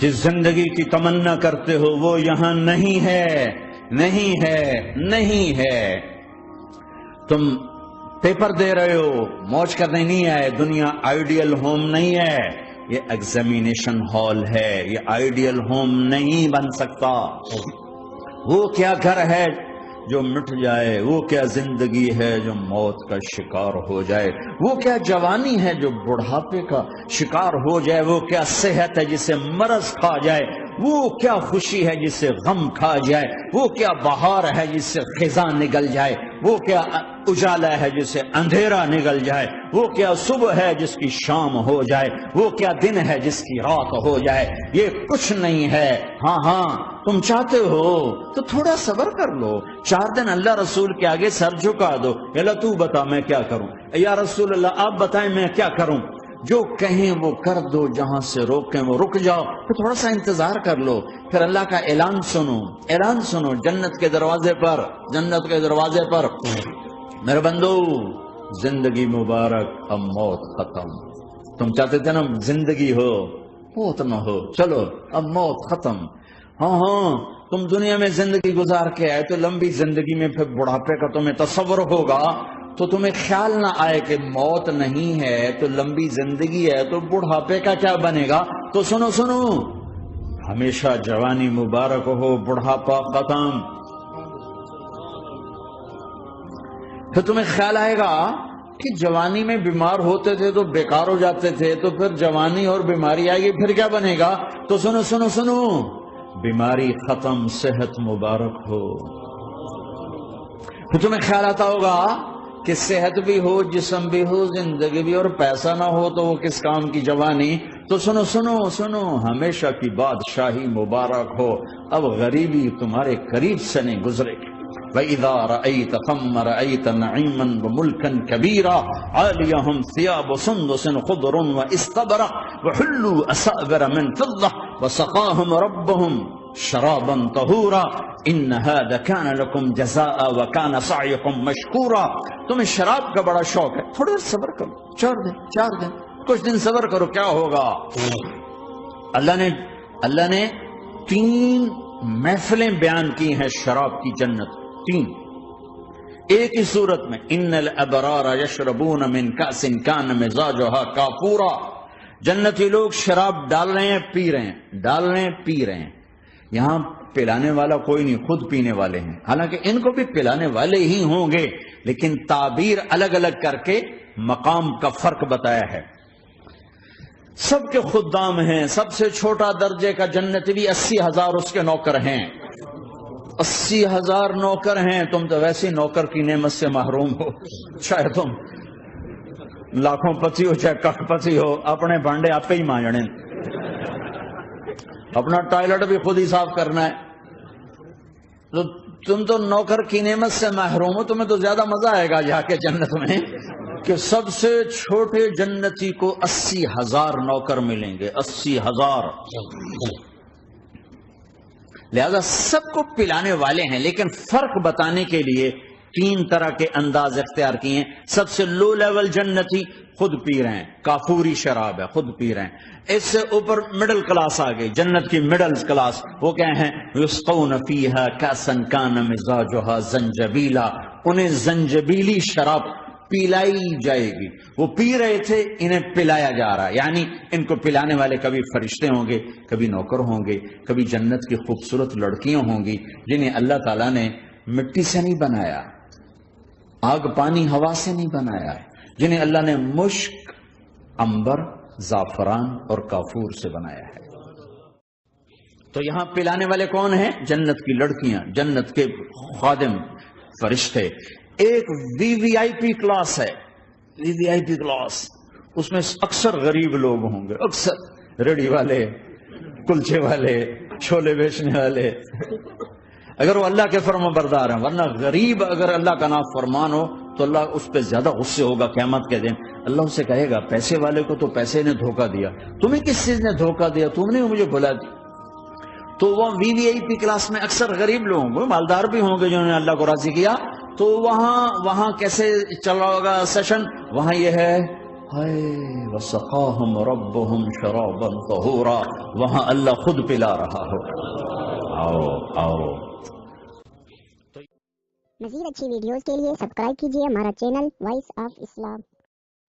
جس زندگی کی تمنا کرتے ہو وہ یہاں نہیں ہے، نہیں ہے، نہیں ہے۔ تم پیپر دے رہے ہو، موج کرنے نہیں آئے۔ دنیا آئیڈیل ہوم نہیں ہے، یہ ایگزامینیشن ہال ہے، یہ آئیڈیل ہوم نہیں بن سکتا۔ وہ کیا گھر ہے جو مٹ جائے، وہ کیا زندگی ہے جو موت کا شکار ہو جائے، وہ کیا جوانی ہے جو بڑھاپے کا شکار ہو جائے، وہ کیا صحت ہے جسے مرض کھا جائے، وہ کیا خوشی ہے جسے غم کھا جائے، وہ کیا بہار ہے جس سے خزاں نگل جائے، وہ کیا اجالا ہے جس سے اندھیرا نگل جائے، وہ کیا صبح ہے جس کی شام ہو جائے، وہ کیا دن ہے جس کی رات ہو جائے۔ یہ کچھ نہیں ہے۔ ہاں ہاں تم چاہتے ہو تو تھوڑا صبر کر لو، 4 دن اللہ رسول کے آگے سر جھکا دو، اللہ تو بتا میں کیا کروں، یا رسول اللہ آپ بتائیں میں کیا کروں، جو کہیں وہ کر دو، جہاں سے روکیں وہ رک جاؤ، پھر تھوڑا سا انتظار کر لو، پھر اللہ کا اعلان سنو، اعلان سنو جنت کے دروازے پر، جنت کے دروازے پر، میرے بندو زندگی مبارک اب موت ختم۔ تم چاہتے تھے نا زندگی ہو موت نہ ہو، چلو اب موت ختم۔ ہاں ہاں تم دنیا میں زندگی گزار کے آئے تو لمبی زندگی میں پھر بڑھاپے کا تمہیں تصور ہوگا، تو تمہیں خیال نہ آئے کہ موت نہیں ہے تو لمبی زندگی ہے تو بڑھاپے کا کیا بنے گا۔ تو سنو سنو، ہمیشہ جوانی مبارک ہو، بڑھاپا ختم۔ پھر تمہیں خیال آئے گا کہ جوانی میں بیمار ہوتے تھے تو بیکار ہو جاتے تھے، تو پھر جوانی اور بیماری آئے گی پھر کیا بنے گا۔ تو سنو سنو سنو، بیماری ختم، صحت مبارک ہو۔ پھر تمہیں خیال آتا ہوگا کہ صحت بھی ہو، جسم بھی ہو، زندگی بھی، اور پیسہ نہ ہو تو وہ کس کام کی جوانی۔ تو سنو سنو سنو، ہمیشہ کی بادشاہی مبارک ہو، اب غریبی تمہارے قریب سے نہیں گزرے گی۔ وَإِذَا رَأَيْتَ ثَمَّ رَأَيْتَ نَعِيمًا وَمُلْكًا كَبِيرًا عَالِيَهُمْ ثِيَابُ سُنْدُسٍ خُضْرٌ وَإِسْتَبْرَقٍ وَحُلُّوا أَسَاوِرَ مِنْ فِضَّةٍ وَسَقَاهُمْ رَبُّهُمْ شَرَابًا طَهُورًا إِنَّ هَذَا كَانَ لَكُمْ جَزَاءً وَكَانَ سَعْيُكُمْ مَشْكُورًا۔ تمہیں شراب کا بڑا شوق ہے، تھوڑا صبر کرو، 4 دن کچھ دن صبر کرو، کیا ہوگا۔ اللہ نے 3 محفلیں بیان کی ہیں شراب کی جنت، 3 ایک ہی صورت میں۔ ان الابرار یشربون من کأس کان مزاجها کافورا، جنتی لوگ شراب ڈال رہے ہیں، پی رہے ہیں، ڈال رہے ہیں، پی رہے ہیں۔ یہاں پلانے والا کوئی نہیں، خود پینے والے ہیں، حالانکہ ان کو بھی پلانے والے ہی ہوں گے، لیکن تعبیر الگ الگ کر کے مقام کا فرق بتایا ہے۔ سب کے خدام ہیں، سب سے چھوٹا درجے کا جنتی بھی 80,000 اس کے نوکر ہیں، 80,000 نوکر ہیں۔ تم تو ویسے نوکر کی نعمت سے محروم ہو، چاہے تم لاکھوں پتی ہو چاہے کخ پتی ہو، اپنے بانڈے آپ ہی مانجنے، اپنا ٹوائلٹ بھی خود ہی صاف کرنا ہے۔ تو تم تو نوکر کی نعمت سے محروم ہو، تمہیں تو زیادہ مزہ آئے گا جا کے جنت میں کہ سب سے چھوٹے جنتی کو 80,000 نوکر ملیں گے، 80,000۔ لہذا سب کو پلانے والے ہیں، لیکن فرق بتانے کے لیے 3 طرح کے انداز اختیار کیے ہیں۔ سب سے لو لیول جنتی خود پی رہے ہیں، کافوری شراب ہے، خود پی رہے ہیں۔ اس سے اوپر مڈل کلاس آ گئی، جنت کی مڈل کلاس، وہ کیا ہیں؟ یسقون فیہا کأسا کان مزاجها زنجبیلا، انہیں زنجبیلی شراب پلائی جائے گی۔ وہ پی رہے تھے، انہیں پلایا جا رہا ہے، یعنی ان کو پلانے والے کبھی فرشتے ہوں گے، کبھی نوکر ہوں گے، کبھی جنت کی خوبصورت لڑکیاں ہوں گی جنہیں اللہ تعالیٰ نے مٹی سے نہیں بنایا، آگ پانی ہوا سے نہیں بنایا ہے، جنہیں اللہ نے مشک، عنبر، زعفران اور کافور سے بنایا ہے۔ تو یہاں پلانے والے کون ہیں؟ جنت کی لڑکیاں، جنت کے خادم، فرشتے۔ ایک وی وی آئی پی کلاس ہے، وی وی آئی پی کلاس، اس میں اکثر غریب لوگ ہوں گے، اکثر ریڑھی والے، کلچے والے، چھولے بیچنے والے، اگر وہ اللہ کے فرما بردار ہیں۔ ورنہ غریب اگر اللہ کا نام فرمان ہو تو اللہ اس پہ زیادہ غصے ہوگا قیامت کے دن۔ اللہ اسے کہے گا پیسے والے کو تو پیسے نے دھوکہ دیا، تمہیں کس چیز نے دھوکہ دیا، تم نے مجھے بلا دی۔ تو وہ وی وی آئی پی کلاس میں اکثر غریب لوگ ہوں گے، مالدار بھی ہوں گے جنہوں نے اللہ کو راضی کیا۔ تو وہاں کیسے چل رہا ہوگا سیشن؟ وہاں یہ ہے ہائے وسقاہم ربہم شرابا طہورا، وہاں اللہ خود پلا رہا ہو۔ آؤ آؤ۔ مزید اچھی ویڈیوز کے لیے سبسکرائب کیجیے ہمارا چینل وائس آف اسلام۔